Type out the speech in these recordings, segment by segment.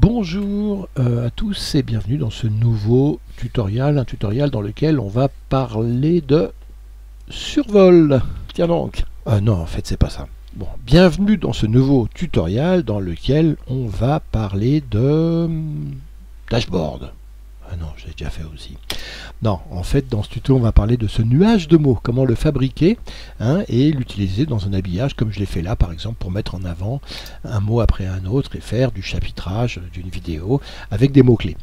Bonjour à tous et bienvenue dans ce nouveau tutoriel, un tutoriel dans lequel on va parler de survol. Tiens donc. Non, en fait c'est pas ça. Bon, bienvenue dans ce nouveau tutoriel dans lequel on va parler de dashboard. Ah non, je l'ai déjà fait aussi. Non, en fait, dans ce tuto, on va parler de ce nuage de mots, comment le fabriquer et l'utiliser dans un habillage, comme je l'ai fait là, par exemple, pour mettre en avant un mot après un autre et faire du chapitrage d'une vidéo avec des mots-clés.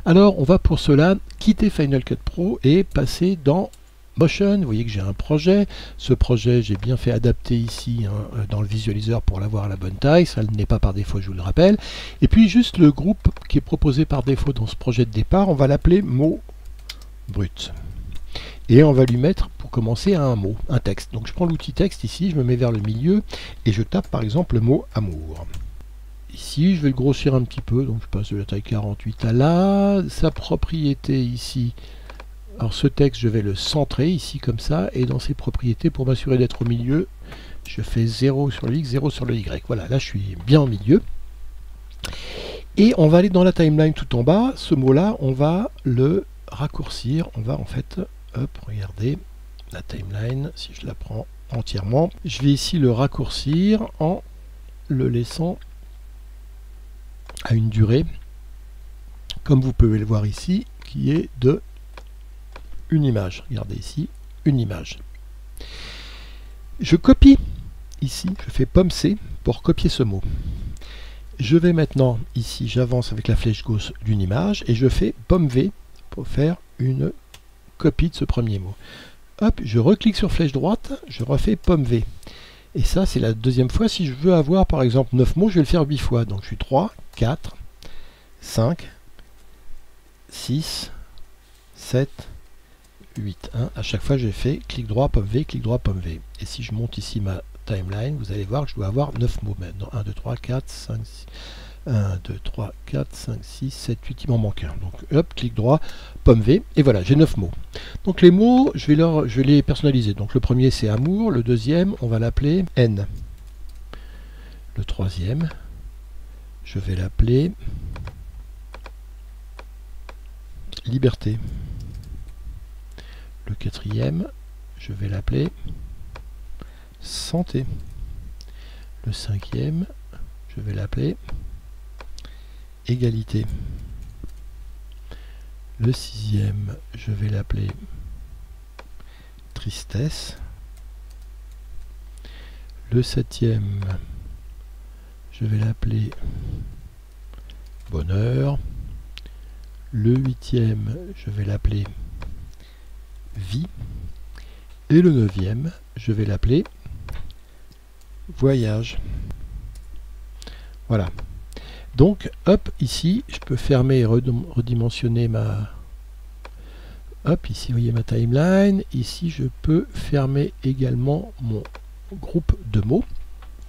Alors, on va pour cela quitter Final Cut Pro et passer dans Motion. Vous voyez que j'ai un projet. Ce projet, j'ai bien fait adapter ici dans le visualiseur pour l'avoir à la bonne taille. Ça n'est pas par défaut, je vous le rappelle. Et puis, juste le groupe qui est proposé par défaut dans ce projet de départ, on va l'appeler mot brut. Et on va lui mettre, pour commencer, un mot, un texte. Donc, je prends l'outil texte ici, je me mets vers le milieu et je tape par exemple le mot amour. Ici, je vais le grossir un petit peu, donc je passe de la taille 48 à là. Sa propriété ici. Alors ce texte, je vais le centrer ici comme ça, et dans ses propriétés, pour m'assurer d'être au milieu, je fais 0 sur le X, 0 sur le Y. Voilà, là je suis bien au milieu. Et on va aller dans la timeline tout en bas. Ce mot-là, on va le raccourcir. On va en fait, hop, regardez, la timeline, si je la prends entièrement, je vais ici le raccourcir en le laissant à une durée, comme vous pouvez le voir ici, qui est de une image. Regardez ici, une image. Je copie ici, je fais pomme C pour copier ce mot. Je vais maintenant ici, j'avance avec la flèche gauche d'une image et je fais pomme V pour faire une copie de ce premier mot. Hop, je reclique sur flèche droite, je refais pomme V. Et ça, c'est la deuxième fois. Si je veux avoir par exemple 9 mots, je vais le faire 8 fois. Donc je suis 3, 4, 5, 6, 7, 8. À chaque fois, j'ai fait clic droit, pomme V, clic droit, pomme V. Et si je monte ici ma timeline, vous allez voir que je dois avoir 9 mots maintenant. 1, 2, 3, 4, 5, 6. 1, 2, 3, 4, 5, 6, 7, 8, il m'en manque un. Donc hop, clic droit, pomme V, et voilà, j'ai 9 mots. Donc les mots, je vais les personnaliser. Donc le premier c'est amour, le deuxième, on va l'appeler N. Le troisième, je vais l'appeler liberté. Le quatrième, je vais l'appeler santé. Le cinquième, je vais l'appeler égalité. Le sixième, je vais l'appeler tristesse. Le septième, je vais l'appeler bonheur. Le huitième, je vais l'appeler vie. Et le neuvième, je vais l'appeler voyage. Voilà. Donc, hop, ici, je peux fermer et redimensionner ma... Hop, ici, vous voyez ma timeline. Ici, je peux fermer également mon groupe de mots.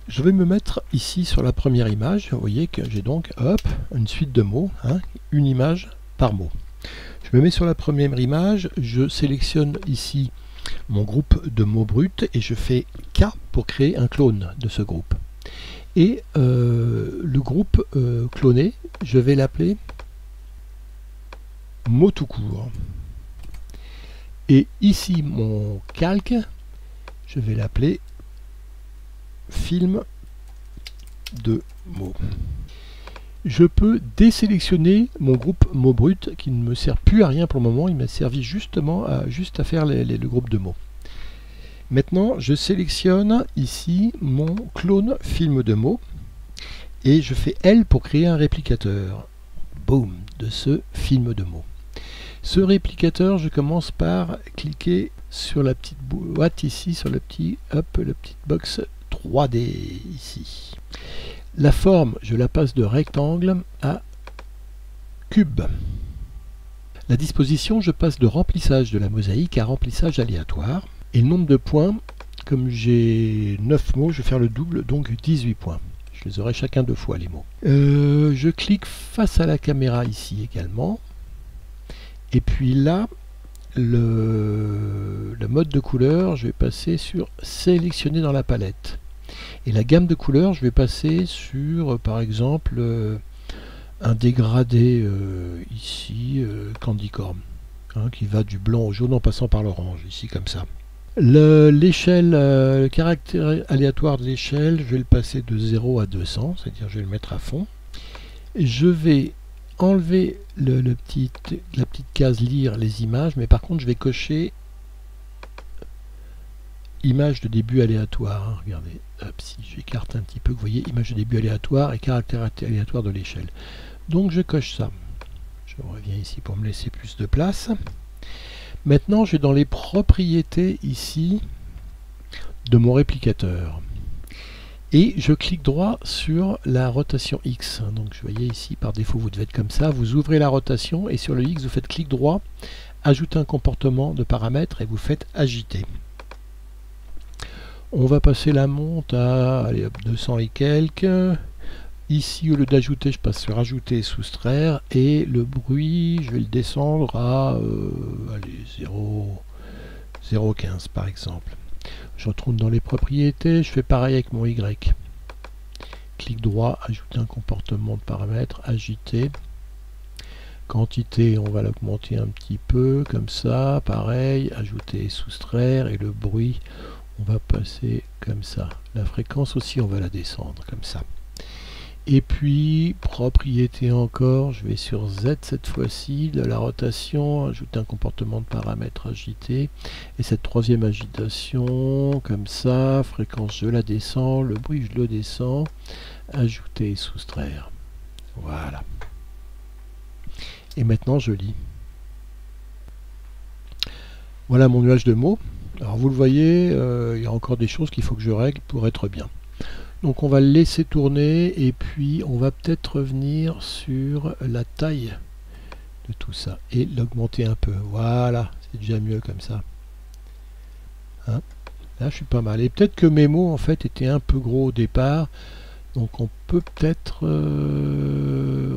Je vais me mettre ici sur la première image. Vous voyez que j'ai donc, hop, une suite de mots, une image par mot. Je me mets sur la première image, je sélectionne ici mon groupe de mots bruts et je fais K pour créer un clone de ce groupe. Et le groupe cloné, je vais l'appeler mot tout court. Et ici, mon calque, je vais l'appeler film de mots. Je peux désélectionner mon groupe mots bruts qui ne me sert plus à rien pour le moment. Il m'a servi justement à faire le groupe de mots. Maintenant, je sélectionne ici mon clone film de mots et je fais L pour créer un réplicateur. Boum, de ce film de mots. Ce réplicateur, je commence par cliquer sur la petite boîte ici, sur le petit, hop, la petite box 3D ici. La forme, je la passe de rectangle à cube. La disposition, je passe de remplissage de la mosaïque à remplissage aléatoire. Et le nombre de points, comme j'ai 9 mots, je vais faire le double, donc 18 points. Je les aurai chacun 2 fois, les mots. Je clique face à la caméra ici également. Et puis là, le mode de couleur, je vais passer sur sélectionner dans la palette. Et la gamme de couleurs, je vais passer sur, par exemple, un dégradé ici, Candy Corn, hein, qui va du blanc au jaune en passant par l'orange, ici comme ça. L'échelle, le caractère aléatoire de l'échelle, je vais le passer de 0 à 200, c'est-à-dire je vais le mettre à fond. Je vais enlever la petite case lire les images, mais par contre je vais cocher image de début aléatoire. Hein, regardez, hop, si j'écarte un petit peu, vous voyez, image de début aléatoire et caractère aléatoire de l'échelle. Donc je coche ça. Je reviens ici pour me laisser plus de place. Maintenant, je vais dans les propriétés ici de mon réplicateur. Et je clique droit sur la rotation X. Donc, vous voyez ici, par défaut, vous devez être comme ça. Vous ouvrez la rotation et sur le X, vous faites clic droit, ajouter un comportement de paramètres et vous faites agiter. On va passer la monte à allez, 200 et quelques. Ici, au lieu d'ajouter, je passe sur ajouter et soustraire. Et le bruit, je vais le descendre à 0,15 par exemple. Je retourne dans les propriétés, je fais pareil avec mon Y. Clic droit, ajouter un comportement de paramètres, agiter. Quantité, on va l'augmenter un petit peu, comme ça, pareil, ajouter et soustraire. Et le bruit, on va passer comme ça. La fréquence aussi, on va la descendre, comme ça. Et puis, propriété encore, je vais sur Z cette fois-ci, de la rotation, ajouter un comportement de paramètres agité. Et cette troisième agitation, comme ça, fréquence je la descends, le bruit je le descends, ajouter et soustraire. Voilà. Et maintenant je lis. Voilà mon nuage de mots. Alors vous le voyez, il y a encore des choses qu'il faut que je règle pour être bien. Donc on va le laisser tourner et puis on va peut-être revenir sur la taille de tout ça et l'augmenter un peu. Voilà, c'est déjà mieux comme ça. Hein, là je suis pas mal. Et peut-être que mes mots en fait étaient un peu gros au départ. Donc on peut peut-être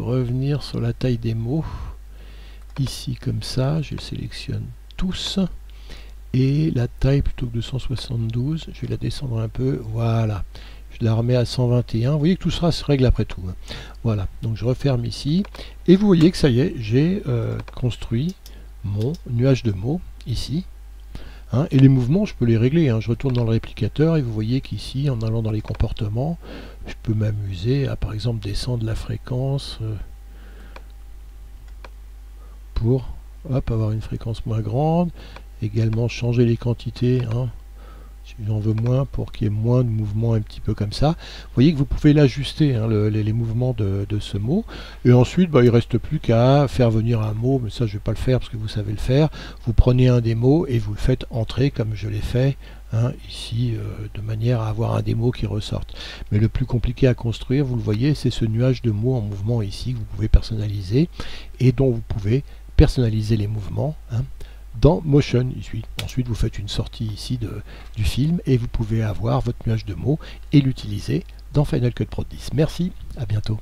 revenir sur la taille des mots. Ici comme ça, je sélectionne tous. Et la taille plutôt que 272, je vais la descendre un peu. Voilà. Je la remets à 121. Vous voyez que tout ça se règle après tout. Hein. Voilà, donc je referme ici. Et vous voyez que ça y est, j'ai construit mon nuage de mots ici. Hein, et les mouvements, je peux les régler. Hein. Je retourne dans le réplicateur et vous voyez qu'ici, en allant dans les comportements, je peux m'amuser à, par exemple, descendre la fréquence pour avoir une fréquence moins grande. Également changer les quantités. Hein. J'en veux moins pour qu'il y ait moins de mouvements un petit peu comme ça. Vous voyez que vous pouvez l'ajuster, hein, les mouvements de ce mot. Et ensuite, il ne reste plus qu'à faire venir un mot, mais ça je ne vais pas le faire parce que vous savez le faire. Vous prenez un des mots et vous le faites entrer comme je l'ai fait hein, ici, de manière à avoir un des mots qui ressortent. Mais le plus compliqué à construire, vous le voyez, c'est ce nuage de mots en mouvement ici que vous pouvez personnaliser et dont vous pouvez personnaliser les mouvements. Hein, dans Motion. Ensuite, vous faites une sortie ici du film et vous pouvez avoir votre nuage de mots et l'utiliser dans Final Cut Pro 10. Merci, à bientôt.